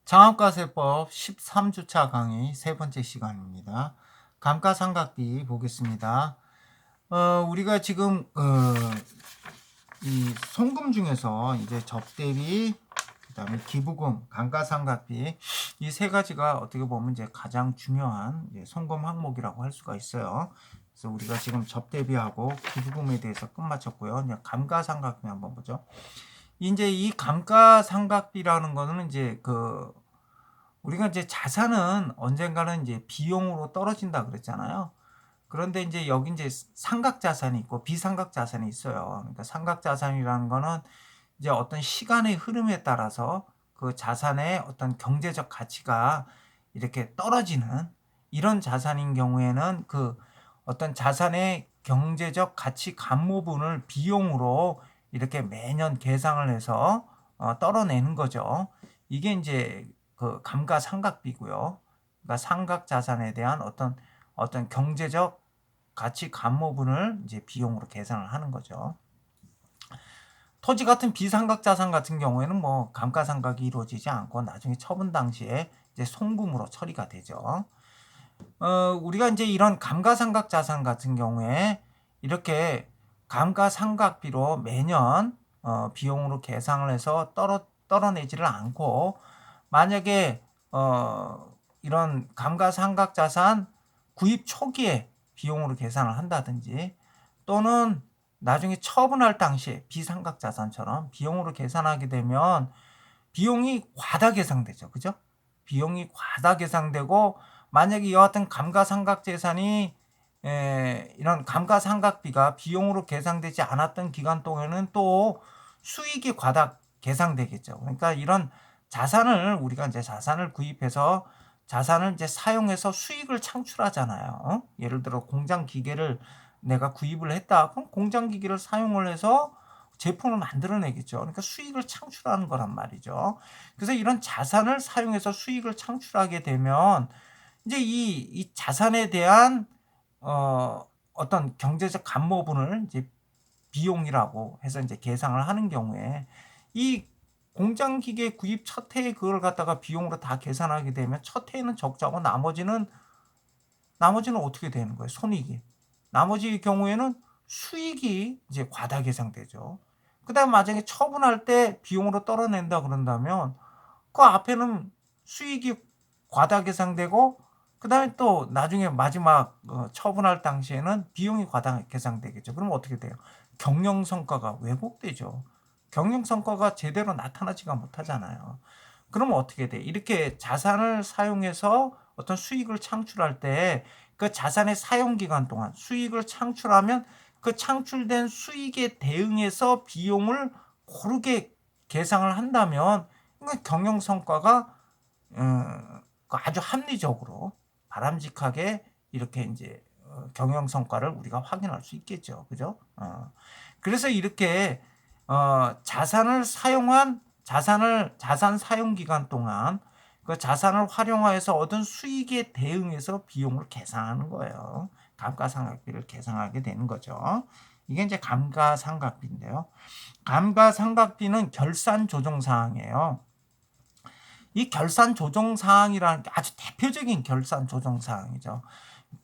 장학과세법 13주차 강의 세 번째 시간입니다. 감가상각비 보겠습니다. 우리가 지금 이 송금 중에서 이제 접대비, 그다음에 기부금, 감가상각비 이 세 가지가 어떻게 보면 이제 가장 중요한 송금 항목이라고 할 수가 있어요. 그래서 우리가 지금 접대비하고 기부금에 대해서 끝마쳤고요. 이제 감가상각비 한번 보죠. 이제 이 감가상각비라는 거는 이제 우리가 이제 자산은 언젠가는 이제 비용으로 떨어진다 그랬잖아요. 그런데 이제 여기 이제 상각자산이 있고 비상각자산이 있어요. 그러니까 상각자산이라는 거는 이제 어떤 시간의 흐름에 따라서 그 자산의 어떤 경제적 가치가 이렇게 떨어지는 이런 자산인 경우에는 그 어떤 자산의 경제적 가치 감모분을 비용으로 이렇게 매년 계상을 해서 떨어내는 거죠. 이게 이제 그 감가상각비고요. 그러니까 상각자산에 대한 어떤 경제적 가치 감모분을 이제 비용으로 계산을 하는 거죠. 토지 같은 비상각자산 같은 경우에는 뭐 감가상각이 이루어지지 않고 나중에 처분 당시에 이제 송금으로 처리가 되죠. 우리가 이제 이런 감가상각자산 같은 경우에 이렇게 감가상각비로 매년 비용으로 계상을 해서 떨어내지를 않고, 만약에 이런 감가상각자산 구입 초기에 비용으로 계산을 한다든지, 또는 나중에 처분할 당시에 비상각자산처럼 비용으로 계산하게 되면 비용이 과다 계상되죠. 그죠? 비용이 과다 계상되고, 만약에 이와 같은 감가상각재산이 이런 감가상각비가 비용으로 계상되지 않았던 기간 동안에는 또 수익이 과다 계상되겠죠. 그러니까 이런 자산을 우리가 이제 자산을 구입해서 자산을 이제 사용해서 수익을 창출하잖아요. 예를 들어 공장 기계를 내가 구입을 했다. 그럼 공장 기계를 사용을 해서 제품을 만들어내겠죠. 그러니까 수익을 창출하는 거란 말이죠. 그래서 이런 자산을 사용해서 수익을 창출하게 되면 이제 이 자산에 대한 어떤 경제적 감모분을 이제 비용이라고 해서 이제 계상을 하는 경우에, 이 공장 기계 구입 첫 해에 그걸 갖다가 비용으로 다 계산하게 되면 첫 해에는 적자고 나머지는 어떻게 되는 거예요? 손익이. 나머지 경우에는 수익이 이제 과다 계상되죠. 그다음 만약에 처분할 때 비용으로 떨어낸다 그런다면 그 앞에는 수익이 과다 계상되고, 그다음에 또 나중에 마지막 처분할 당시에는 비용이 과다 계상되겠죠. 그럼 어떻게 돼요? 경영 성과가 왜곡되죠. 경영 성과가 제대로 나타나지가 못하잖아요. 그러면 어떻게 돼? 이렇게 자산을 사용해서 어떤 수익을 창출할 때 그 자산의 사용 기간 동안 수익을 창출하면 그 창출된 수익에 대응해서 비용을 고르게 계상을 한다면 이건 경영 성과가 아주 합리적으로 바람직하게 이렇게 이제 경영 성과를 우리가 확인할 수 있겠죠. 그죠? 그래서 이렇게 자산을 사용한 자산 사용 기간 동안 그 자산을 활용하여서 얻은 수익에 대응해서 비용을 계산하는 거예요. 감가상각비를 계산하게 되는 거죠. 이게 이제 감가상각비인데요. 감가상각비는 결산 조정 사항이에요. 이 결산 조정 사항이라는 게 아주 대표적인 결산 조정 사항이죠.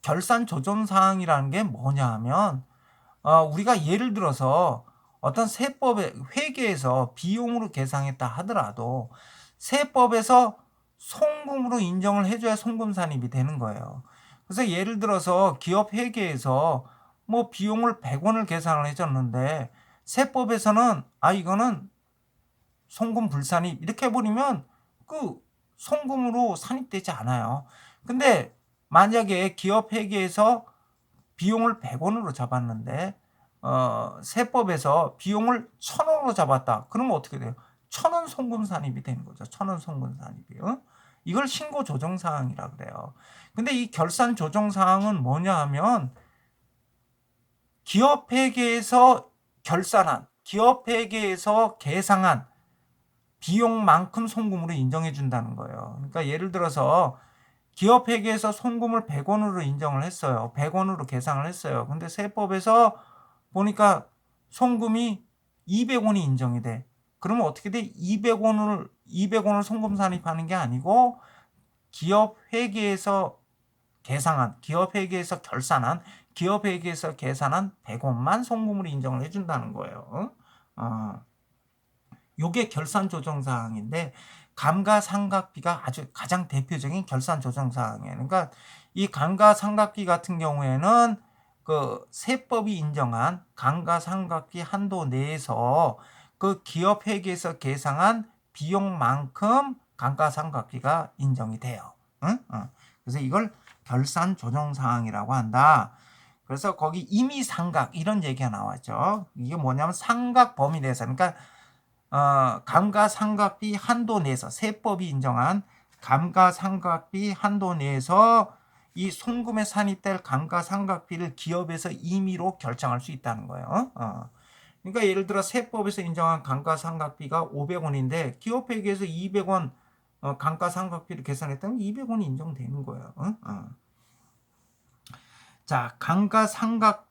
결산 조정 사항이라는 게 뭐냐 하면 우리가 예를 들어서 어떤 세법의 회계에서 비용으로 계상했다 하더라도 세법에서 송금으로 인정을 해줘야 송금 산입이 되는 거예요. 그래서 예를 들어서 기업 회계에서 뭐 비용을 100원을 계상을 해줬는데 세법에서는 이거는 송금 불산입 이렇게 해버리면 그 송금으로 산입되지 않아요. 근데 만약에 기업 회계에서 비용을 100원으로 잡았는데 세법에서 비용을 1000원으로 잡았다. 그러면 어떻게 돼요? 1000원 송금 산입이 되는 거죠. 1000원 송금 산입이요. 이걸 신고 조정 사항이라 그래요. 근데 이 결산 조정 사항은 뭐냐 하면 기업 회계에서 결산한, 기업 회계에서 계상한 비용만큼 송금으로 인정해 준다는 거예요. 그러니까 예를 들어서 기업 회계에서 송금을 100원으로 인정을 했어요. 100원으로 계상을 했어요. 근데 세법에서 보니까 송금이 200원이 인정이 돼. 그러면 어떻게 돼? 200원을 200원을 송금 산입하는 게 아니고 기업 회계에서 계산한, 기업 회계에서 결산한, 기업 회계에서 계산한 100원만 송금으로 인정을 해준다는 거예요. 요게 결산 조정 사항인데 감가상각비가 아주 가장 대표적인 결산 조정 사항이에요. 그러니까 이 감가상각비 같은 경우에는 그 세법이 인정한 감가상각비 한도 내에서 그 기업 회계에서 계상한 비용만큼 감가상각비가 인정이 돼요. 응? 그래서 이걸 결산 조정 사항이라고 한다. 그래서 거기 임의상각 이런 얘기가 나왔죠. 이게 뭐냐면 상각 범위 내에서, 그러니까 감가상각비 한도 내에서 세법이 인정한 감가상각비 한도 내에서 이 송금에 산입될 감가상각비를 기업에서 임의로 결정할 수 있다는 거예요. 그러니까 예를 들어 세법에서 인정한 감가상각비가 500원인데 기업회계에서 200원 감가상각비를 계산했다면 200원이 인정되는 거예요. 자, 감가상각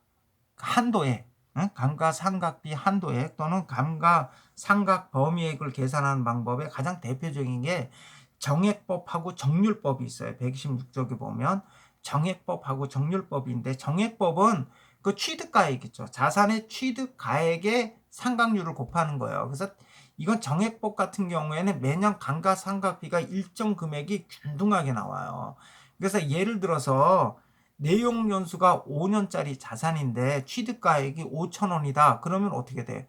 한도에, 감가상각비 한도액 또는 감가상각 범위액을 계산하는 방법의 가장 대표적인 게 정액법하고 정률법이 있어요. 126조에 보면 정액법하고 정률법인데, 정액법은 그 취득가액이죠. 자산의 취득가액의 상각률을 곱하는 거예요. 그래서 이건 정액법 같은 경우에는 매년 감가상각비가 일정 금액이 균등하게 나와요. 그래서 예를 들어서 내용 연수가 5년짜리 자산인데 취득가액이 5,000원이다. 그러면 어떻게 돼?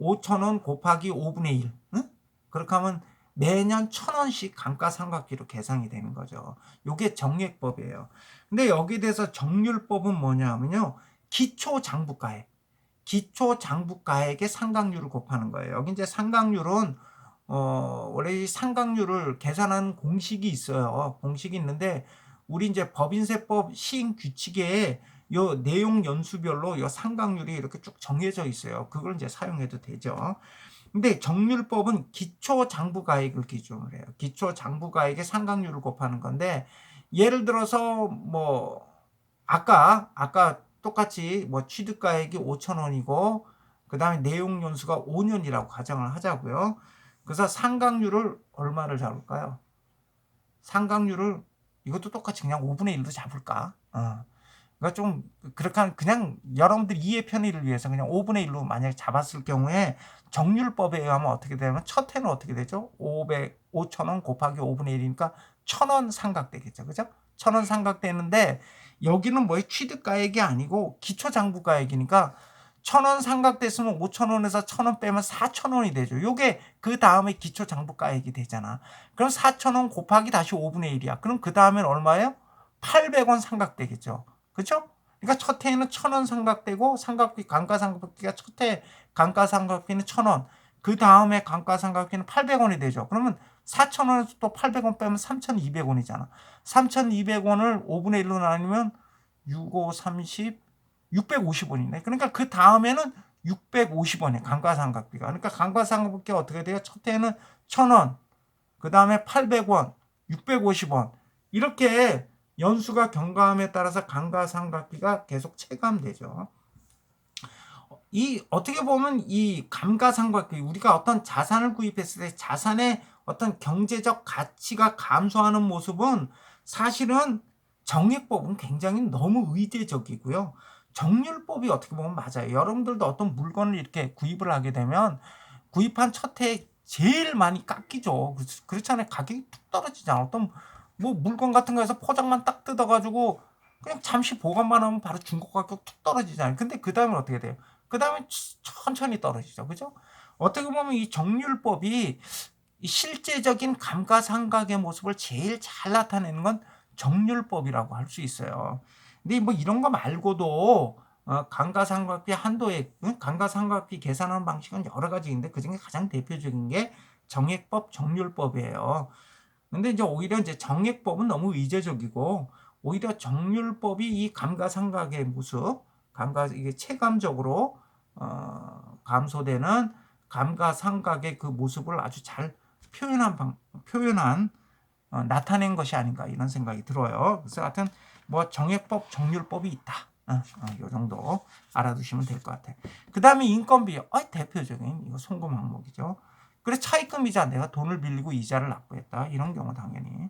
5,000원 곱하기 5분의 1. 응? 그렇게 하면 매년 1,000원씩 감가상각비로 계산이 되는 거죠. 이게 정액법이에요. 근데 여기에 대해서 정률법은 뭐냐면요. 기초장부가액. 기초장부가액의 상각률을 곱하는 거예요. 여기 이제 상각률은 원래 이 상각률을 계산하는 공식이 있어요. 공식이 있는데 우리 이제 법인세법 시행 규칙에 요 내용 연수별로 요 상각률이 이렇게 쭉 정해져 있어요. 그걸 이제 사용해도 되죠. 근데 정률법은 기초장부가액을 기준으로 해요. 기초장부가액의 상각률을 곱하는 건데 예를 들어서 뭐 아까 똑같이 뭐 취득가액이 5,000원이고 그다음에 내용 연수가 5년이라고 가정을 하자고요. 그래서 상각률을 얼마를 잡을까요? 상각률을 이것도 똑같이 그냥 5분의 1로 잡을까? 그러니까 좀 그렇게 그냥 여러분들 이해 편의를 위해서 그냥 5분의 1로 만약에 잡았을 경우에 정률법에 의하면 어떻게 되냐면 첫 해는 어떻게 되죠? 5,000원 곱하기 5분의 1이니까 1,000원 상각되겠죠. 그죠? 1,000원 상각되는데 여기는 뭐에 취득가액이 아니고 기초장부가액이니까 1,000원 상각됐으면 5,000원에서 1,000원 빼면 4,000원이 되죠. 요게 그 다음에 기초장부가액이 되잖아. 그럼 4,000원 곱하기 다시 5분의 1이야. 그럼 그 다음엔 얼마예요? 800원 상각되겠죠. 그렇죠? 그러니까 첫 해에는 1,000원 상각되고 상각비 감가상각비가 첫 해 감가상각비는 1,000원. 그 다음에 감가상각비는 800원이 되죠. 그러면 4,000원에서 또 800원 빼면 3,200원이잖아. 3,200원을 5분의 1로 나누면 6, 5, 30, 650원이네. 그러니까 그 다음에는 650원이에요. 감가상각비가. 그러니까 감가상각비가 어떻게 돼요? 첫 해에는 1,000원, 그 다음에 800원, 650원. 이렇게 연수가 경과함에 따라서 감가상각비가 계속 체감되죠. 이 어떻게 보면 이 감가상각비, 우리가 어떤 자산을 구입했을 때 자산의 어떤 경제적 가치가 감소하는 모습은 사실은 정액법은 굉장히 너무 의대적이고요. 정률법이 어떻게 보면 맞아요. 여러분들도 어떤 물건을 이렇게 구입을 하게 되면 구입한 첫 해에 제일 많이 깎이죠. 그렇잖아요. 가격이 툭 떨어지잖아. 어떤 뭐 물건 같은 거에서 포장만 딱 뜯어가지고 그냥 잠시 보관만 하면 바로 중고 가격 툭 떨어지잖아요. 근데 그 다음에 어떻게 돼요? 그 다음에 천천히 떨어지죠. 그죠? 어떻게 보면 이 정률법이 실제적인 감가상각의 모습을 제일 잘 나타내는 건 정률법이라고 할 수 있어요. 근데 뭐 이런 거 말고도 감가상각비 한도액, 감가상각비 계산하는 방식은 여러 가지인데 그중에 가장 대표적인 게 정액법, 정률법이에요. 근데 이제 오히려 이제 정액법은 너무 의제적이고 오히려 정률법이 이 감가상각의 모습, 이게 체감적으로 감소되는 감가상각의 그 모습을 아주 잘 표현한 나타낸 것이 아닌가 이런 생각이 들어요. 그래서 하여튼 뭐 정액법, 정률법이 있다. 요 정도 알아두시면 될 것 같아요. 그 다음에 인건비, 대표적인 이거 송금 항목이죠. 그래 차입금이자 내가 돈을 빌리고 이자를 납부했다. 이런 경우 당연히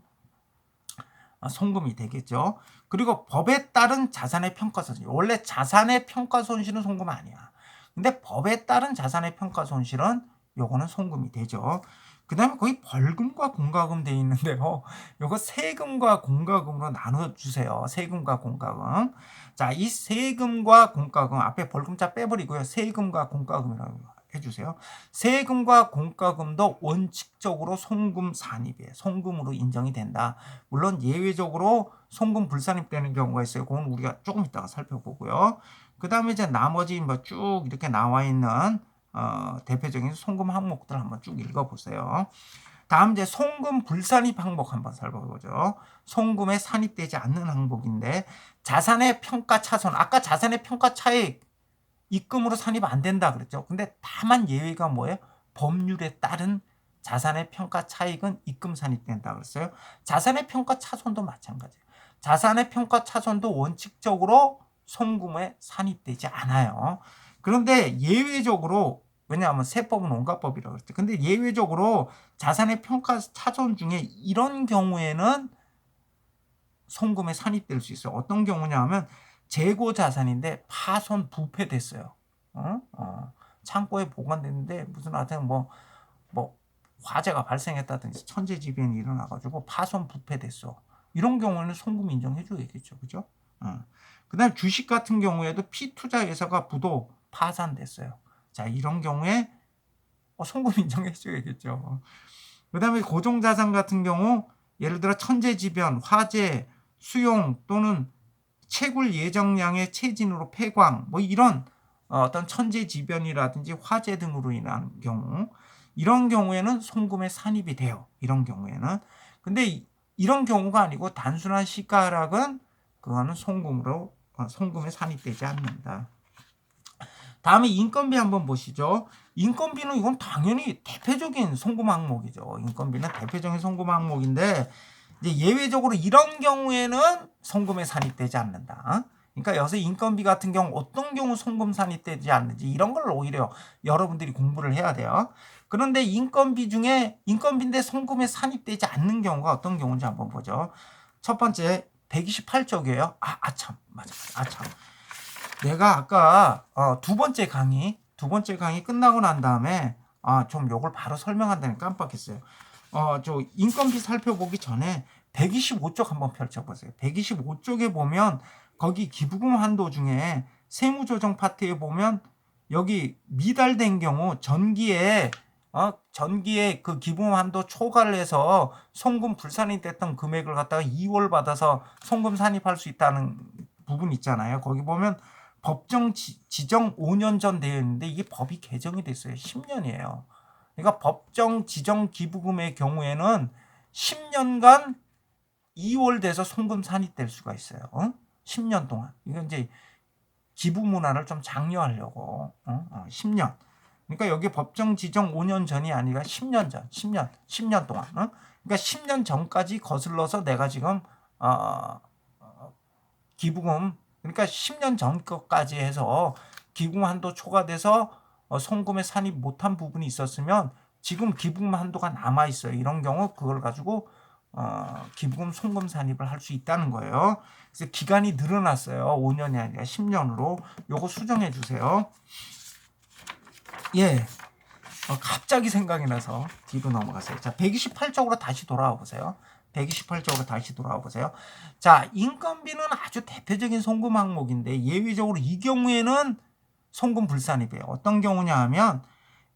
송금이 되겠죠. 그리고 법에 따른 자산의 평가손실. 원래 자산의 평가손실은 송금 아니야. 근데 법에 따른 자산의 평가손실은 요거는 송금이 되죠. 그 다음에 거기 벌금과 공과금 돼 있는데요. 요거 세금과 공과금으로 나눠주세요. 세금과 공과금. 자, 이 세금과 공과금 앞에 벌금자 빼버리고요. 세금과 공과금이라고 해주세요. 세금과 공과금도 원칙적으로 송금 산입이에요. 송금으로 인정이 된다. 물론 예외적으로 송금 불산입되는 경우가 있어요. 그건 우리가 조금 이따가 살펴보고요. 그 다음에 이제 나머지 뭐 쭉 이렇게 나와 있는 대표적인 송금 항목들 한번 쭉 읽어보세요. 다음 이제 송금 불산입 항목 한번 살펴보죠. 송금에 산입되지 않는 항목인데 자산의 평가 차손. 아까 자산의 평가 차익 입금으로 산입 안 된다 그랬죠. 근데 다만 예외가 뭐예요? 법률에 따른 자산의 평가 차익은 입금 산입된다 그랬어요. 자산의 평가 차손도 마찬가지예요. 자산의 평가 차손도 원칙적으로 송금에 산입되지 않아요. 그런데 예외적으로 왜냐하면 세법은 온가법이라고 그랬죠. 근데 예외적으로 자산의 평가 차손 중에 이런 경우에는 송금에 산입될 수 있어요. 어떤 경우냐 하면 재고 자산인데 파손 부패됐어요. 창고에 보관됐는데 무슨 하여튼 뭐 화재가 발생했다든지 천재지변이 일어나가지고 파손 부패됐어. 이런 경우에는 송금 인정해줘야겠죠, 그죠? 그다음 주식 같은 경우에도 피투자 회사가 부도 파산됐어요. 자, 이런 경우에 송금 인정해줘야겠죠. 그다음에 고정자산 같은 경우 예를 들어 천재지변, 화재, 수용 또는 채굴 예정량의 체진으로 폐광 뭐 이런 어떤 천재지변이라든지 화재 등으로 인한 경우 이런 경우에는 송금에 산입이 돼요. 이런 경우에는. 근데 이런 경우가 아니고 단순한 시가락은 그거는 송금에 산입되지 않는다. 다음에 인건비 한번 보시죠. 인건비는 이건 당연히 대표적인 송금 항목이죠. 인건비는 대표적인 송금 항목인데 이제 예외적으로 이런 경우에는 송금에 산입되지 않는다. 그러니까 여기서 인건비 같은 경우 어떤 경우 송금 산입되지 않는지 이런 걸 오히려 여러분들이 공부를 해야 돼요. 그런데 인건비 중에 인건비인데 송금에 산입되지 않는 경우가 어떤 경우인지 한번 보죠. 첫 번째 128쪽이에요. 참 맞아. 참. 내가 아까 두 번째 강의 끝나고 난 다음에 좀 요걸 바로 설명한다니 깜빡했어요. 저 인건비 살펴보기 전에 125쪽 한번 펼쳐보세요. 125쪽에 보면 거기 기부금 한도 중에 세무조정 파트에 보면 여기 미달된 경우 전기에 그 기부금 한도 초과를 해서 송금 불산이 됐던 금액을 갖다가 2월 받아서 송금 산입할 수 있다는 부분 있잖아요. 거기 보면 법정 지정 5년 전 되어 있는데 이게 법이 개정이 됐어요. 10년이에요. 그러니까 법정 지정 기부금의 경우에는 10년간 2월 돼서 송금 산입될 수가 있어요. 10년 동안. 이건 이제 기부 문화를 좀 장려하려고 10년. 그러니까 여기 법정 지정 5년 전이 아니라 10년 전, 10년 동안. 그러니까 10년 전까지 거슬러서 내가 지금 기부금 그러니까 10년 전 것까지 해서 기부금 한도 초과돼서 송금에 산입 못한 부분이 있었으면 지금 기부금 한도가 남아 있어요. 이런 경우 그걸 가지고 기부금 송금 산입을 할 수 있다는 거예요. 그래서 기간이 늘어났어요. 5년이 아니라 10년으로. 요거 수정해 주세요. 예. 갑자기 생각이 나서 뒤로 넘어가세요. 자, 128쪽으로 다시 돌아와 보세요. 128쪽으로 다시 돌아와 보세요. 자, 인건비는 아주 대표적인 송금 항목인데 예외적으로 이 경우에는 송금 불산입이에요. 어떤 경우냐 하면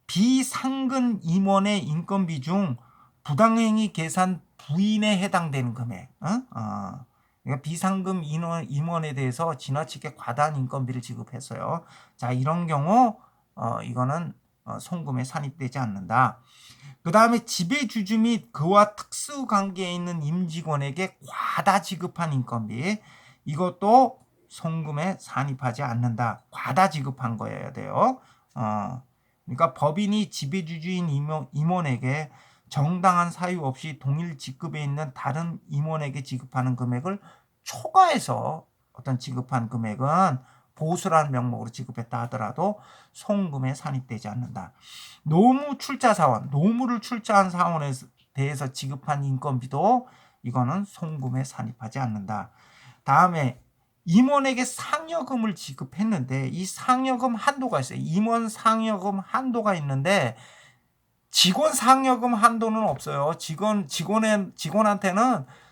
비상근 임원의 인건비 중 부당행위 계산 부인에 해당되는 금액. 그러니까 비상금 임원에 대해서 지나치게 과다한 인건비를 지급했어요. 자, 이런 경우 이거는 송금에 산입되지 않는다. 그 다음에 지배주주 및 그와 특수관계에 있는 임직원에게 과다 지급한 인건비 이것도 송금에 산입하지 않는다. 과다 지급한 거여야 돼요. 그러니까 법인이 지배주주인 임원에게 정당한 사유 없이 동일 직급에 있는 다른 임원에게 지급하는 금액을 초과해서 어떤 지급한 금액은 보수라는 명목으로 지급했다 하더라도 송금에 산입되지 않는다. 노무 출자 사원, 노무를 출자한 사원에 대해서 지급한 인건비도 이거는 송금에 산입하지 않는다. 다음에 임원에게 상여금을 지급했는데 이 상여금 한도가 있어요. 임원 상여금 한도가 있는데 직원 상여금 한도는 없어요. 직원한테는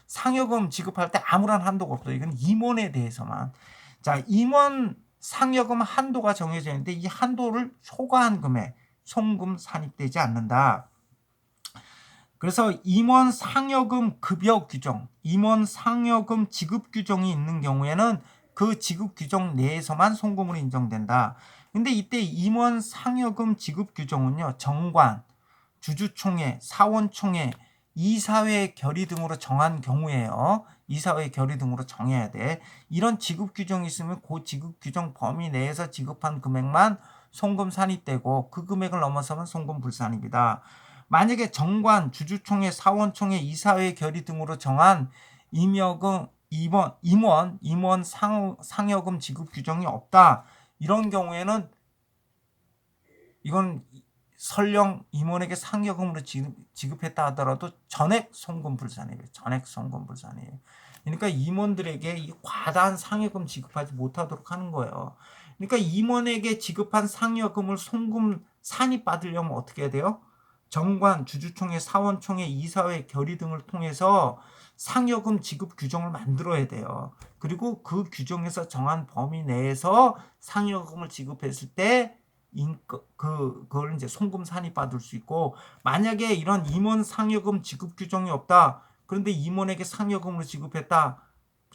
상여금 지급할 때 아무런 한도가 없어요. 이건 임원에 대해서만. 자, 임원 상여금 한도가 정해져 있는데 이 한도를 초과한 금액 송금 산입되지 않는다. 그래서 임원 상여금 급여 규정, 임원 상여금 지급 규정이 있는 경우에는 그 지급 규정 내에서만 송금으로 인정된다. 근데 이때 임원 상여금 지급 규정은요, 정관, 주주총회, 사원총회, 이사회 결의 등으로 정한 경우에요. 이사회 결의 등으로 정해야 돼. 이런 지급 규정이 있으면 그 지급 규정 범위 내에서 지급한 금액만 송금 산입되고 그 금액을 넘어서면 송금 불산입니다. 만약에 정관, 주주총회, 사원총회, 이사회 결의 등으로 정한 임원 상여금 지급 규정이 없다. 이런 경우에는 이건 설령 임원에게 상여금으로 지급했다 하더라도 전액 송금 불산이에요. 전액 송금 불산이에요. 그러니까 임원들에게 이 과다한 상여금 지급하지 못하도록 하는 거예요. 그러니까 임원에게 지급한 상여금을 송금 산입받으려면 어떻게 해야 돼요? 정관, 주주총회, 사원총회, 이사회 결의 등을 통해서 상여금 지급 규정을 만들어야 돼요. 그리고 그 규정에서 정한 범위 내에서 상여금을 지급했을 때 그걸 이제 송금 산입받을 수 있고, 만약에 이런 임원 상여금 지급 규정이 없다. 그런데 임원에게 상여금으로 지급했다.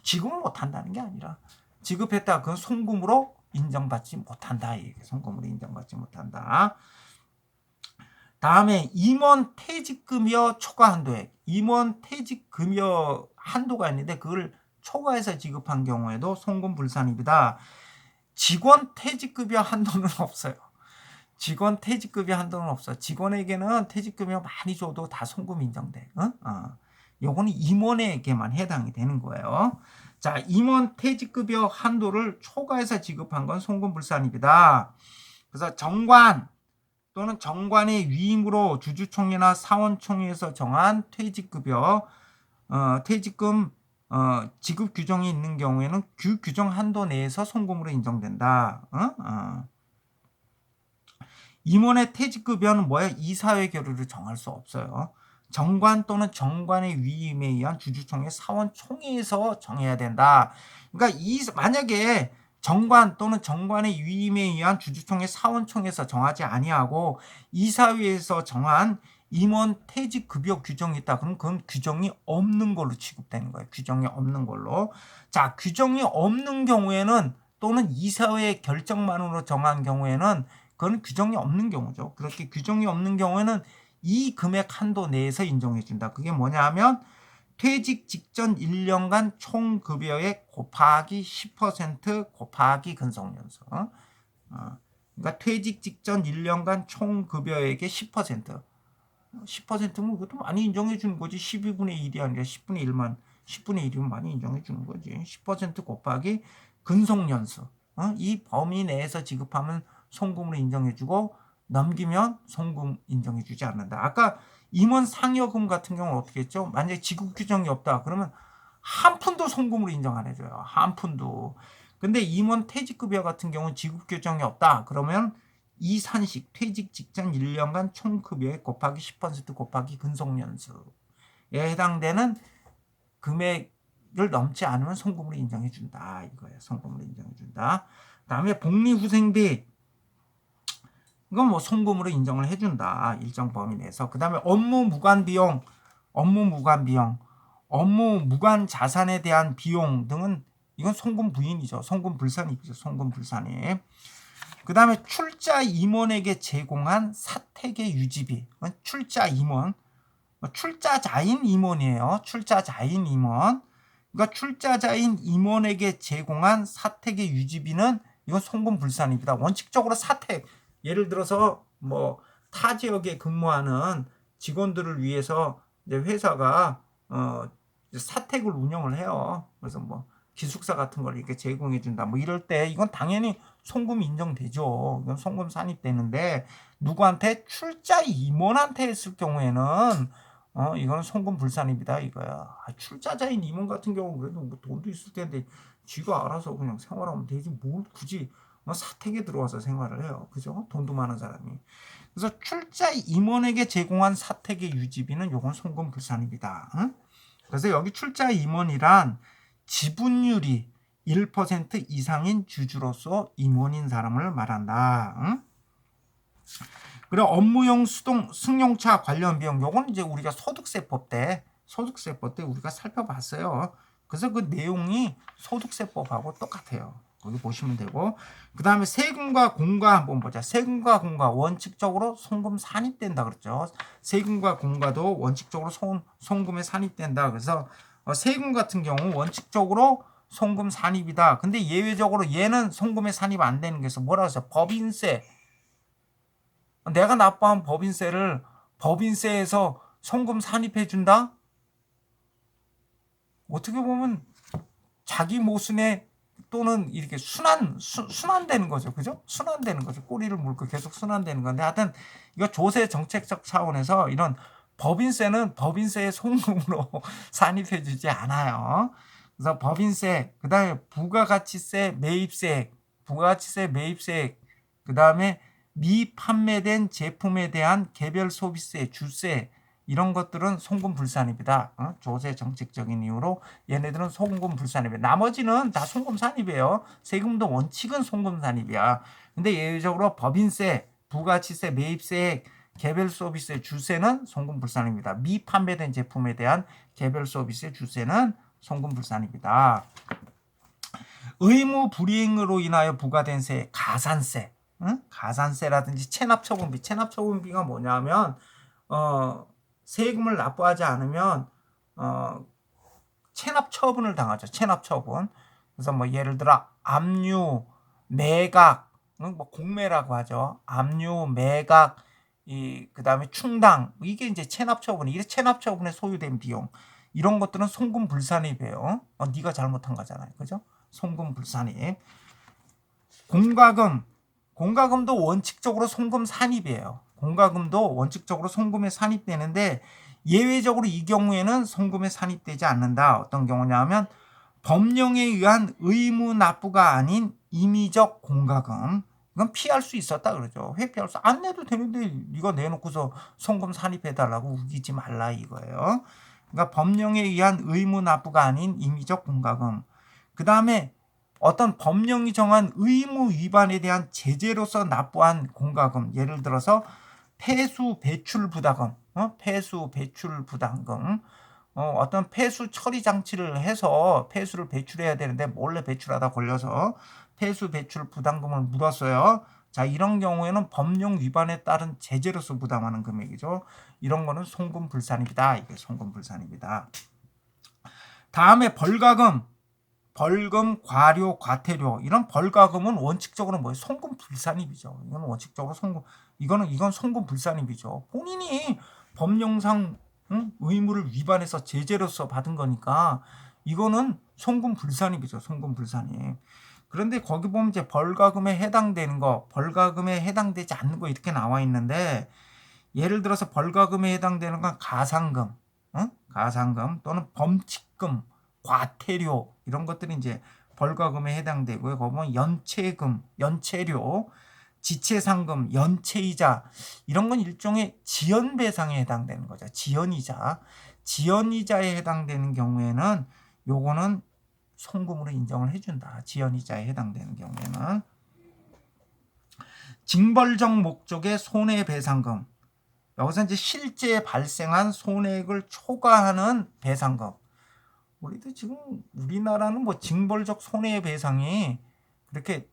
지급을 못한다는 게 아니라 지급했다. 그건 송금으로 인정받지 못한다. 송금으로 인정받지 못한다. 다음에 임원 퇴직금여 초과 한도액. 임원 퇴직금여 한도가 있는데 그걸 초과해서 지급한 경우에도 송금 불산입니다. 직원 퇴직급여 한도는 없어요. 직원 퇴직급여 한도는 없어. 직원에게는 퇴직급여 많이 줘도 다 송금 인정돼. 요거는 임원에게만 해당이 되는 거예요. 자, 임원 퇴직급여 한도를 초과해서 지급한 건 송금 불산입니다. 그래서 정관 또는 정관의 위임으로 주주총회나 사원총회에서 정한 퇴직급여, 퇴직금 지급 규정이 있는 경우에는 그 규정 한도 내에서 송금으로 인정된다. 임원의 퇴직급여는 뭐야? 이사회 결의로 정할 수 없어요. 정관 또는 정관의 위임에 의한 주주총회, 사원총회에서 정해야 된다. 그러니까 만약에 정관 또는 정관의 위임에 의한 주주총회, 사원총회에서 정하지 아니하고 이사회에서 정한 임원 퇴직급여 규정이 있다. 그럼 그건 규정이 없는 걸로 취급되는 거예요. 규정이 없는 걸로. 자, 규정이 없는 경우에는 또는 이사회의 결정만으로 정한 경우에는 그건 규정이 없는 경우죠. 그렇게 규정이 없는 경우에는 이 금액 한도 내에서 인정해 준다. 그게 뭐냐 하면 퇴직 직전 1년간 총 급여액 곱하기 10% 곱하기 근속연수. 그러니까 퇴직 직전 1년간 총 급여액의 10%면 그것도 많이 인정해 주는 거지. 12분의 1이 아니라 10분의 1만 10분의 1이면 많이 인정해 주는 거지. 10% 곱하기 근속연수. 이 범위 내에서 지급하면 송금으로 인정해 주고 넘기면 송금 인정해 주지 않는다. 아까 임원 상여금 같은 경우는 어떻게 했죠? 만약에 지급 규정이 없다. 그러면 한 푼도 송금으로 인정 안 해줘요. 한 푼도. 근데 임원 퇴직급여 같은 경우는 지급 규정이 없다. 그러면 이산식 퇴직 직전 1년간 총급여액 곱하기 10% 곱하기 근속연수에 해당되는 금액을 넘지 않으면 송금으로 인정해 준다. 이거예요. 송금으로 인정해 준다. 다음에 복리후생비. 이건 뭐 송금으로 인정을 해준다. 일정 범위 내에서. 그 다음에 업무 무관 무관 자산에 대한 비용 등은 이건 송금 부인이죠. 송금 불산입이죠. 송금 불산입. 그 다음에 출자 임원에게 제공한 사택의 유지비. 출자 임원. 출자자인 임원이에요. 출자자인 임원. 그러니까 출자자인 임원에게 제공한 사택의 유지비는 이건 송금 불산입니다. 원칙적으로 사택. 예를 들어서 뭐 타 지역에 근무하는 직원들을 위해서 이제 회사가 사택을 운영을 해요. 그래서 뭐 기숙사 같은 걸 이렇게 제공해 준다. 뭐 이럴 때 이건 당연히 송금 인정되죠. 이건 송금 산입되는데 누구한테 출자 임원한테 했을 경우에는 이거는 송금 불산입니다 이거야. 출자자인 임원 같은 경우는 그래도 뭐 돈도 있을 텐데 쥐가 알아서 그냥 생활하면 되지 뭘 굳이 사택에 들어와서 생활을 해요. 그죠? 돈도 많은 사람이. 그래서 출자 임원에게 제공한 사택의 유지비는 요건 송금 불산입니다. 응? 그래서 여기 출자 임원이란 지분율이 1% 이상인 주주로서 임원인 사람을 말한다. 응? 그리고 업무용 승용차 관련 비용 요건 이제 우리가 소득세법 때 우리가 살펴봤어요. 그래서 그 내용이 소득세법하고 똑같아요. 거기 보시면 되고 그 다음에 세금과 공과 한번 보자. 세금과 공과 원칙적으로 송금 산입된다 그랬죠. 세금과 공과도 원칙적으로 송금에 산입된다. 그래서 세금 같은 경우 원칙적으로 송금 산입이다. 근데 예외적으로 얘는 송금에 산입 안 되는 게 있어. 뭐라고 해서 법인세. 내가 납부한 법인세를 법인세에서 송금 산입해 준다? 어떻게 보면 자기 모순에 또는 이렇게 순환되는 거죠. 그죠? 순환되는 거죠. 꼬리를 물고 계속 순환되는 건데 하여튼 이거 조세 정책적 차원에서 이런 법인세는 법인세의 송금으로 산입해 주지 않아요. 그래서 법인세, 그다음에 부가가치세, 매입세, 그다음에 미판매된 제품에 대한 개별 소비세, 주세 이런 것들은 송금 불산입이다. 조세 정책적인 이유로 얘네들은 송금 불산입이에요. 나머지는 다 송금 산입이에요. 세금도 원칙은 송금 산입이야. 근데 예외적으로 법인세, 부가치세, 매입세, 개별 서비스의 주세는 송금 불산입니다. 미판매된 제품에 대한 개별 서비스의 주세는 송금 불산입니다. 의무 불이행으로 인하여 부과된 세, 가산세, 가산세라든지 체납처분비가 뭐냐면 세금을 납부하지 않으면 체납처분을 당하죠. 체납처분. 그래서 뭐 예를 들어 압류, 매각, 뭐 공매라고 하죠. 압류, 매각, 그다음에 충당 이게 이제 체납처분. 이게 체납처분에 소요된 비용. 이런 것들은 송금 불산입이에요. 네가 잘못한 거잖아요. 그죠? 송금 불산입. 공과금도 원칙적으로 송금 산입이에요. 공과금도 원칙적으로 송금에 산입되는데 예외적으로 이 경우에는 송금에 산입되지 않는다. 어떤 경우냐면 법령에 의한 의무 납부가 아닌 임의적 공과금. 이건 피할 수 있었다 그러죠. 회피할 수 안 내도 되는데 이거 내놓고서 송금 산입해달라고 우기지 말라 이거예요. 그러니까 법령에 의한 의무 납부가 아닌 임의적 공과금. 그 다음에 어떤 법령이 정한 의무 위반에 대한 제재로서 납부한 공과금, 예를 들어서 폐수 배출 부담금, 어떤 폐수 처리 장치를 해서 폐수를 배출해야 되는데 몰래 배출하다 걸려서 폐수 배출 부담금을 물었어요. 자, 이런 경우에는 법령 위반에 따른 제재로서 부담하는 금액이죠. 이런 거는 송금 불산입이다. 이게 송금 불산입니다. 다음에 벌금, 과료, 과태료 이런 벌과금은 원칙적으로 뭐예요? 송금 불산입이죠. 이건 원칙적으로 이건 송금 불산입이죠. 본인이 법령상 의무를 위반해서 제재로서 받은 거니까 이거는 송금 불산입이죠. 송금 불산입. 그런데 거기 보면 이제 벌과금에 해당되는 거, 벌과금에 해당되지 않는 거 이렇게 나와 있는데 예를 들어서 벌과금에 해당되는 건 가상금, 가상금 또는 범칙금, 과태료 이런 것들이 이제 벌과금에 해당되고요. 거기 보면 연체금, 연체료, 지체상금, 연체이자 이런 건 일종의 지연배상에 해당되는 거죠. 지연이자에 해당되는 경우에는 요거는 송금으로 인정을 해준다. 지연이자에 해당되는 경우에는 징벌적 목적의 손해배상금. 여기서 이제 실제 발생한 손해액을 초과하는 배상금. 우리도 지금 우리나라는 뭐 징벌적 손해배상이 그렇게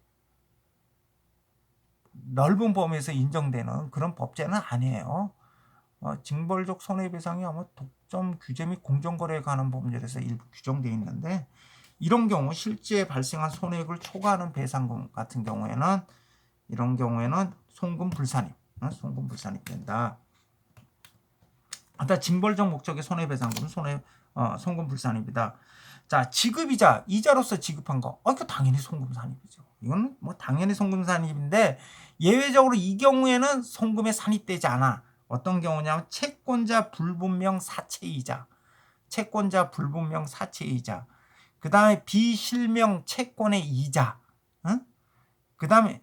넓은 범위에서 인정되는 그런 법제는 아니에요. 징벌적 손해배상이 아마 독점 규제 및 공정거래에 관한 법률에서 일부 규정되어 있는데 이런 경우 실제 발생한 손해액을 초과하는 배상금 같은 경우에는 이런 경우에는 송금 불산입 된다. 어떤 징벌적 목적의 손해배상금, 송금불산입니다. 자, 지급이자, 이자로서 지급한 거. 이거 당연히 송금산입이죠. 이건 뭐 당연히 송금산입인데 예외적으로 이 경우에는 송금에 산입되지 않아. 어떤 경우냐면 채권자 불분명 사채이자, 채권자 불분명 사채이자, 그 다음에 비실명 채권의 이자, 응? 그 다음에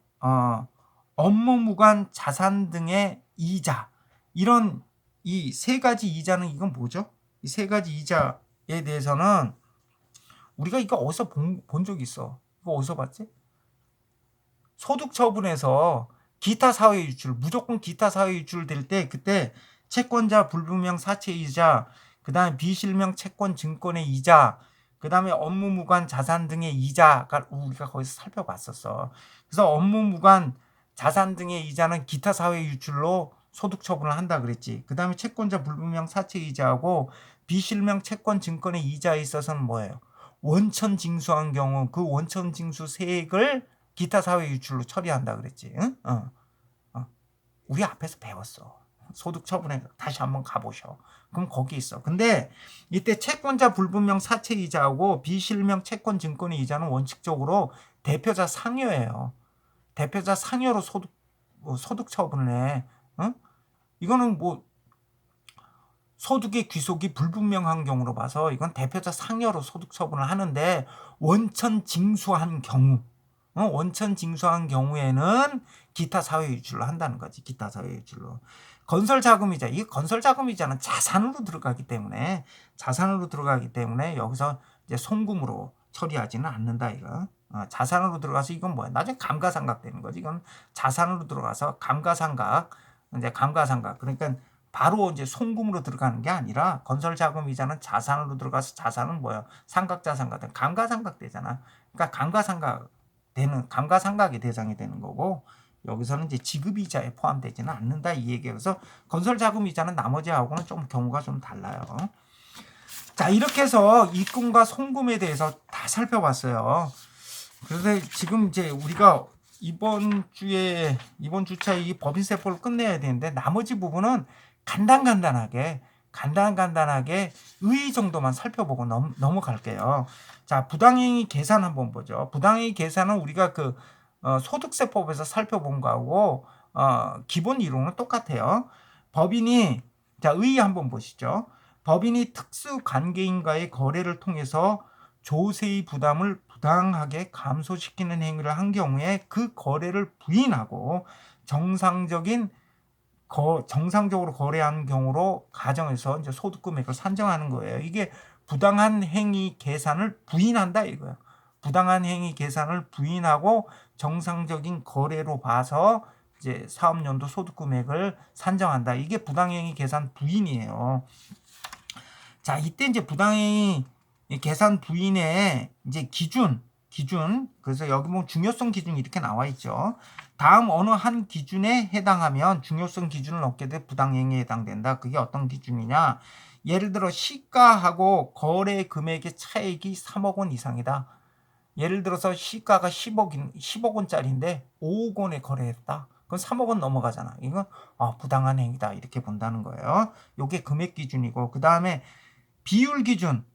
업무무관 자산 등의 이자, 이런 이 세 가지 이자는 이건 뭐죠? 이 세 가지 이자에 대해서는 우리가 이거 어디서 본 적이 있어? 이거 어디서 봤지? 소득처분에서 기타 사회 유출, 무조건 기타 사회 유출 될 때 그때 채권자 불분명 사채이자, 그 다음에 비실명 채권 증권의 이자, 그 다음에 업무무관 자산 등의 이자가 우리가 거기서 살펴봤었어. 그래서 업무무관 자산 등의 이자는 기타 사회 유출로 소득 처분을 한다 그랬지. 그 다음에 채권자 불분명 사채이자하고 비실명 채권 증권의 이자에 있어서는 뭐예요? 원천 징수한 경우 그 원천 징수 세액을 기타 사회 유출로 처리한다 그랬지. 응? 우리 앞에서 배웠어. 소득 처분에 다시 한번 가보셔. 그럼 거기 있어. 근데 이때 채권자 불분명 사채 이자하고 비실명 채권 증권의 이자는 원칙적으로 대표자 상여예요. 대표자 상여로 소득 처분을 해. 응? 이거는 뭐 소득의 귀속이 불분명한 경우로 봐서 이건 대표자 상여로 소득 처분을 하는데 원천 징수한 경우, 원천 징수한 경우에는 기타 사회 유출로 한다는 거지. 기타 사회 유출로. 건설 자금이자, 이 건설 자금이자는 자산으로 들어가기 때문에 여기서 이제 송금으로 처리하지는 않는다 이거. 자산으로 들어가서 이건 뭐야? 나중에 감가상각 되는 거지. 이건 자산으로 들어가서 감가상각, 이제 감가상각. 그러니까 바로 이제 송금으로 들어가는 게 아니라 건설 자금 이자는 자산으로 들어가서 자산은 뭐야? 상각자산 같은 감가상각 되잖아. 그러니까 감가상각의 대상이 되는 거고 여기서는 이제 지급이자에 포함되지는 않는다 이 얘기예요. 그래서 건설 자금 이자는 나머지하고는 좀 경우가 좀 달라요. 자, 이렇게 해서 입금과 송금에 대해서 다 살펴봤어요. 그래서 지금 이제 우리가 이번 주차에 이 법인세포를 끝내야 되는데 나머지 부분은 간단하게 의 정도만 살펴보고 넘어갈게요. 자, 부당행위 계산 한번 보죠. 부당행위 계산은 우리가 그 소득세법에서 살펴본 거하고 기본 이론은 똑같아요. 법인이, 자, 의 한번 보시죠. 법인이 특수관계인과의 거래를 통해서 조세의 부담을 부당하게 감소시키는 행위를 한 경우에 그 거래를 부인하고 정상적으로 거래한 경우로 가정해서 이제 소득 금액을 산정하는 거예요. 이게 부당한 행위 계산을 부인한다 이거예요. 부당한 행위 계산을 부인하고 정상적인 거래로 봐서 이제 사업연도 소득 금액을 산정한다. 이게 부당행위 계산 부인이에요. 자, 이때 이제 부당행위 계산 부인의 이제 기준. 그래서 여기 보면 중요성 기준이 이렇게 나와 있죠. 다음 어느 한 기준에 해당하면 중요성 기준을 얻게 돼 부당행위에 해당된다. 그게 어떤 기준이냐? 예를 들어 시가하고 거래 금액의 차액이 3억 원 이상이다. 예를 들어서 시가가 10억 원짜리인데 5억 원에 거래했다. 그건 3억 원 넘어가잖아. 이건 부당한 행위다. 이렇게 본다는 거예요. 이게 금액 기준이고, 그 다음에 비율 기준.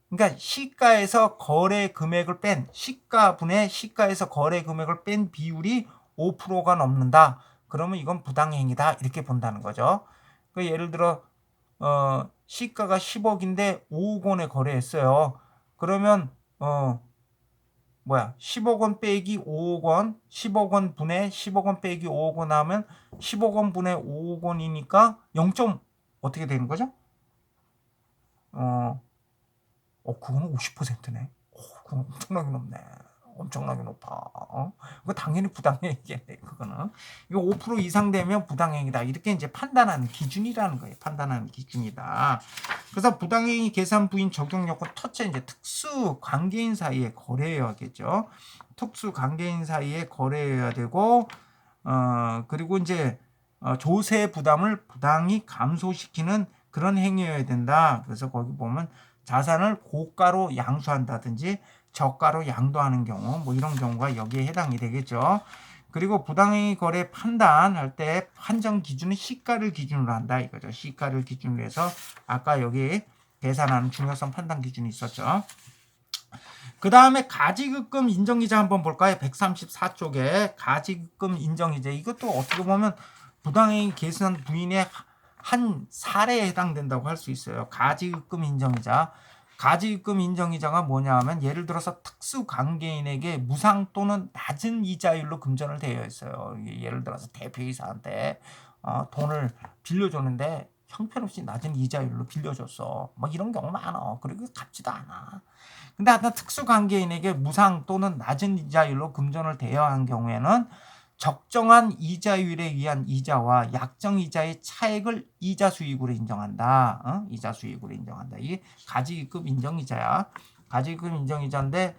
그러니까 시가에서 거래 금액을 뺀, 시가분의 시가에서 거래 금액을 뺀 비율이 5%가 넘는다. 그러면 이건 부당행위다. 이렇게 본다는 거죠. 그러니까 예를 들어 시가가 10억인데 5억 원에 거래했어요. 그러면 10억 원 빼기 5억 원, 10억 원 분의 10억 원 빼기 5억 원 하면 10억 원 분의 5억 원이니까 0. 어떻게 되는 거죠? 그거는 50%네. 그건 엄청나게 높네. 엄청나게 높아. 그거 당연히 부당행위겠네, 그거는. 이거 5% 이상 되면 부당행위다. 이렇게 이제 판단하는 기준이라는 거예요. 판단하는 기준이다. 그래서 부당행위 계산 부인 적용 요건 첫째 이제 특수 관계인 사이에 거래해야겠죠. 특수 관계인 사이에 거래해야 되고, 그리고 이제 조세 부담을 부당히 감소시키는 그런 행위여야 된다. 그래서 거기 보면 자산을 고가로 양수한다든지 저가로 양도하는 경우, 뭐 이런 경우가 여기에 해당이 되겠죠. 그리고 부당행위 거래 판단할 때 판정 기준은 시가를 기준으로 한다 이거죠. 시가를 기준으로 해서 아까 여기 계산하는 중요성 판단 기준이 있었죠. 그 다음에 가지급금 인정이자 한번 볼까요? 134쪽에 가지급금 인정이자 이것도 어떻게 보면 부당행위 계산 부인의 한 사례에 해당된다고 할 수 있어요. 가지급금 인정이자. 가지급금 인정이자가 뭐냐 하면 예를 들어서 특수관계인에게 무상 또는 낮은 이자율로 금전을 대여했어요. 예를 들어서 대표이사한테 돈을 빌려줬는데 형편없이 낮은 이자율로 빌려줬어. 뭐 이런 경우 많아. 그리고 갚지도 않아. 근데 하여튼 특수관계인에게 무상 또는 낮은 이자율로 금전을 대여한 경우에는 적정한 이자율에 의한 이자와 약정 이자의 차액을 이자 수익으로 인정한다. 이자 수익으로 인정한다. 이게 가지급 인정이자야. 가지급 인정이자인데,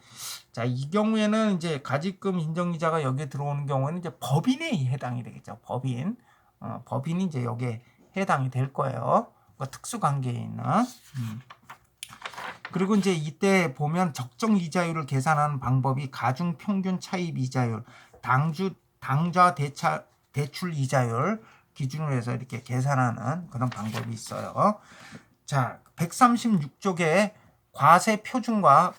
자, 이 경우에는 이제 가지급 인정이자가 여기에 들어오는 경우에는 이제 법인에 해당이 되겠죠. 법인. 법인이 이제 여기에 해당이 될 거예요. 그러니까 특수관계인은. 그리고 이제 이때 보면 적정 이자율을 계산하는 방법이 가중 평균 차입 이자율, 당좌 대출 이자율 기준으로 해서 이렇게 계산하는 그런 방법이 있어요. 자, 136쪽에 과세 표준과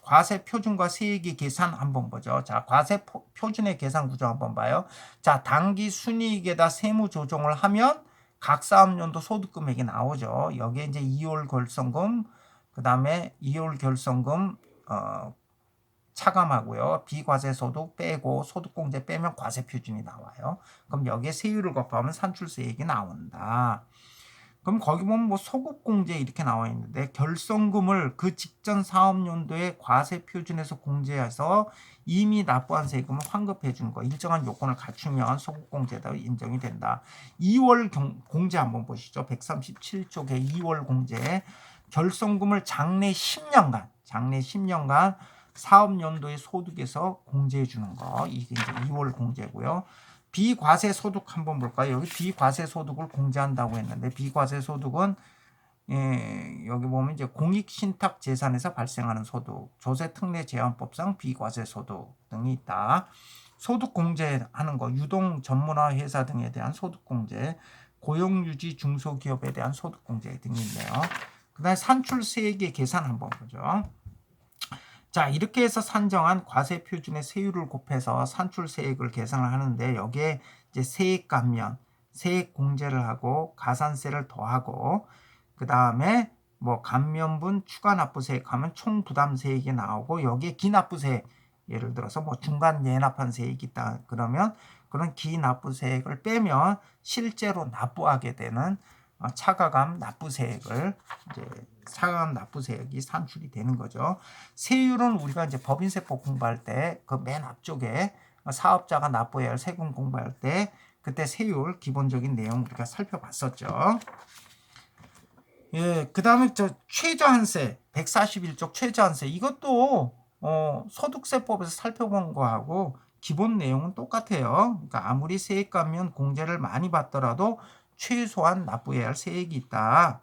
세액의 계산 한번 보죠. 자, 과세 표준의 계산 구조 한번 봐요. 자, 당기 순이익에다 세무 조정을 하면 각 사업연도 소득 금액이 나오죠. 여기에 이제 2월 결성금, 그 다음에 2월 결성금 차감하고요. 비과세 소득 빼고 소득공제 빼면 과세 표준이 나와요. 그럼 여기에 세율을 곱하면 산출세액이 나온다. 그럼 거기 보면 뭐 소급공제 이렇게 나와 있는데 결성금을 그 직전 사업연도에 과세 표준에서 공제해서 이미 납부한 세금을 환급해 주는 거 일정한 요건을 갖추면 소급공제다 인정이 된다. 2월 공제 한번 보시죠. 137쪽에 2월 공제 결성금을 장래 10년간 사업연도의 소득에서 공제해 주는 거 이게 이제 2월 공제고요. 비과세 소득 한번 볼까요? 여기 비과세 소득을 공제한다고 했는데 비과세 소득은 여기 보면 이제 공익신탁 재산에서 발생하는 소득, 조세특례제한법상 비과세 소득 등이 있다. 소득 공제하는 거, 유동 전문화 회사 등에 대한 소득 공제, 고용유지 중소기업에 대한 소득 공제 등이 있네요. 그다음에 산출세액의 계산 한번 보죠. 자, 이렇게 해서 산정한 과세 표준의 세율을 곱해서 산출세액을 계산을 하는데 여기에 이제 세액 감면, 세액 공제를 하고 가산세를 더하고 그 다음에 뭐 감면분 추가 납부세액 하면 총 부담세액이 나오고 여기에 기납부세액 예를 들어서 뭐 중간 예납한 세액이 있다 그러면 그런 기납부세액을 빼면 실제로 납부하게 되는 차가감 납부세액을 이제 차가감 납부세액이 산출이 되는 거죠. 세율은 우리가 이제 법인세법 공부할 때 그 맨 앞쪽에 사업자가 납부해야 할 세금 공부할 때 그때 세율 기본적인 내용 우리가 살펴봤었죠. 예, 그다음에 저 최저한세 141쪽 최저한세 이것도 소득세법에서 살펴본 거하고 기본 내용은 똑같아요. 그러니까 아무리 세액 감면 공제를 많이 받더라도 최소한 납부해야 할 세액이 있다.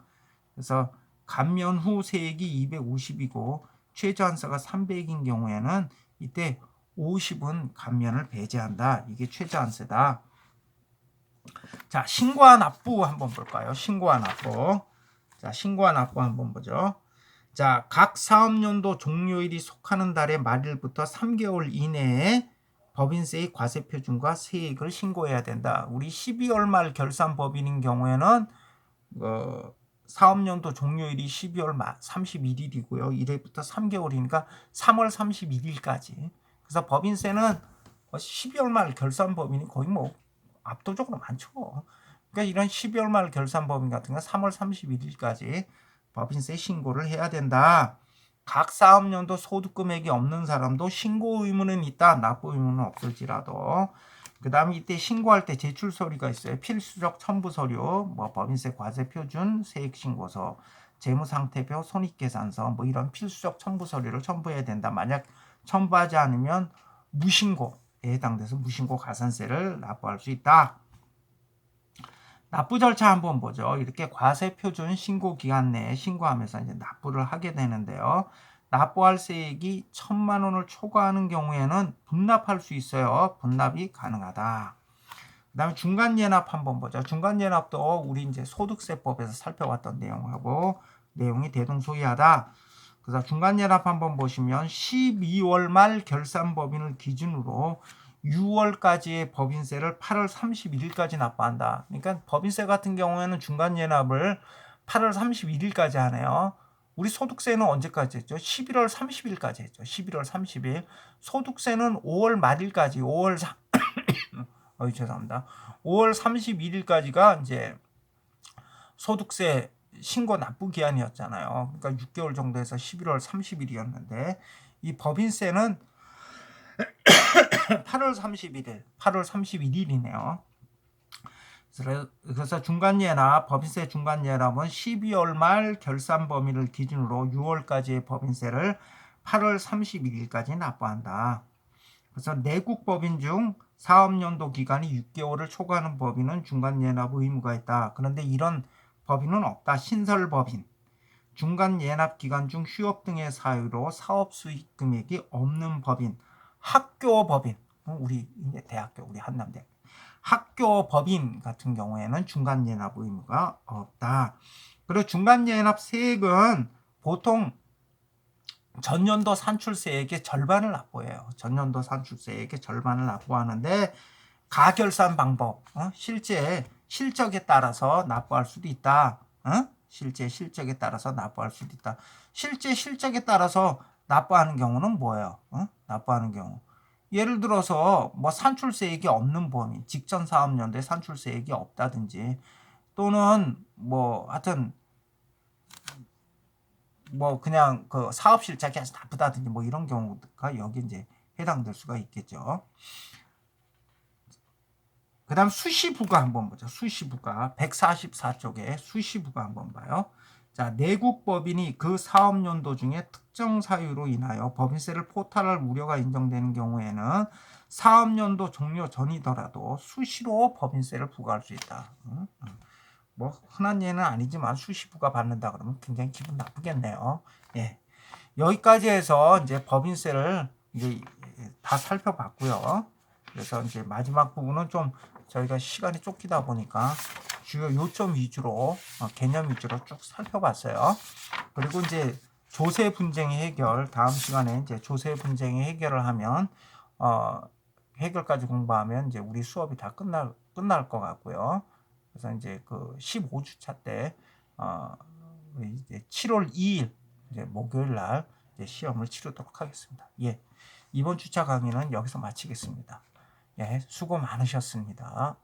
그래서 감면 후 세액이 250이고 최저한세가 300인 경우에는 이때 50은 감면을 배제한다. 이게 최저한세다. 자, 신고한 납부 한번 볼까요? 신고한 납부. 자, 신고한 납부 한번 보죠. 자, 각 사업연도 종료일이 속하는 달의 말일부터 3개월 이내에 법인세의 과세 표준과 세액을 신고해야 된다. 우리 12월 말 결산 법인인 경우에는 사업연도 종료일이 12월 31일이고요. 1회부터 3개월이니까 3월 31일까지. 그래서 법인세는 12월 말 결산 법인이 거의 뭐 압도적으로 많죠. 그러니까 이런 12월 말 결산 법인 같은 건 3월 31일까지 법인세 신고를 해야 된다. 각 사업연도 소득 금액이 없는 사람도 신고 의무는 있다. 납부 의무는 없을지라도. 그 다음에 이때 신고할 때 제출 서류가 있어요. 필수적 첨부 서류, 뭐 법인세 과세 표준, 세액 신고서, 재무상태표, 손익계산서, 뭐 이런 필수적 첨부 서류를 첨부해야 된다. 만약 첨부하지 않으면 무신고에 해당돼서 무신고 가산세를 납부할 수 있다. 납부 절차 한번 보죠. 이렇게 과세 표준 신고 기간 내에 신고하면서 이제 납부를 하게 되는데요. 납부할 세액이 1,000만 원을 초과하는 경우에는 분납할 수 있어요. 분납이 가능하다. 그다음에 중간예납 한번 보자. 중간예납도 우리 이제 소득세법에서 살펴봤던 내용하고 내용이 대동소이하다. 그래서 중간예납 한번 보시면 12월 말 결산법인을 기준으로 6월까지의 법인세를 8월 31일까지 납부한다. 그러니까 법인세 같은 경우에는 중간예납을 8월 31일까지 하네요. 우리 소득세는 언제까지 했죠? 11월 30일까지 했죠. 11월 30일. 소득세는 5월 말일까지, 5월 3, 죄송합니다. 5월 31일까지가 이제 소득세 신고 납부 기한이었잖아요. 그러니까 6개월 정도 해서 11월 30일이었는데 이 법인세는 8월 31일이네요. 그래서 중간예납, 법인세 중간예납은 12월 말 결산 범위를 기준으로 6월까지의 법인세를 8월 31일까지 납부한다. 그래서 내국 법인 중 사업연도 기간이 6개월을 초과하는 법인은 중간예납 의무가 있다. 그런데 이런 법인은 없다. 신설법인, 중간예납 기간 중 휴업 등의 사유로 사업 수익 금액이 없는 법인, 학교 법인, 우리 이제 대학교, 우리 한남대 학교 법인 같은 경우에는 중간예납 의무가 없다. 그리고 중간예납 세액은 보통 전년도 산출세액의 절반을 납부해요. 전년도 산출세액의 절반을 납부하는데 가결산 방법, 실제 실적에 따라서 납부할 수도 있다. 실제 실적에 따라서 납부할 수도 있다. 실제 실적에 따라서 납부하는 경우는 뭐예요? 납부하는 경우. 예를 들어서 뭐 산출세액이 없는 범위, 직전 사업연도에 산출세액이 없다든지 또는 뭐 하여튼 뭐 그냥 그 사업 실적이 아주 나쁘다든지 뭐 이런 경우가 여기 이제 해당될 수가 있겠죠. 그다음 수시부가 한번 보죠. 수시부가 144쪽에 수시부가 한번 봐요. 자, 내국 법인이 그 사업연도 중에 특정 사유로 인하여 법인세를 포탈할 우려가 인정되는 경우에는 사업연도 종료 전이더라도 수시로 법인세를 부과할 수 있다. 뭐 흔한 예는 아니지만 수시부가 받는다 그러면 굉장히 기분 나쁘겠네요. 예. 여기까지 해서 이제 법인세를 이제 다 살펴봤고요. 그래서 이제 마지막 부분은 좀 저희가 시간이 쫓기다 보니까 주요 요점 위주로 개념 위주로 쭉 살펴봤어요. 그리고 이제 조세 분쟁의 해결 다음 시간에 이제 조세 분쟁의 해결을 하면 해결까지 공부하면 이제 우리 수업이 다 끝날 것 같고요. 그래서 이제 그 15주차 때 이제 7월 2일 이제 목요일 날 이제 시험을 치르도록 하겠습니다. 예. 이번 주차 강의는 여기서 마치겠습니다. 예, 수고 많으셨습니다.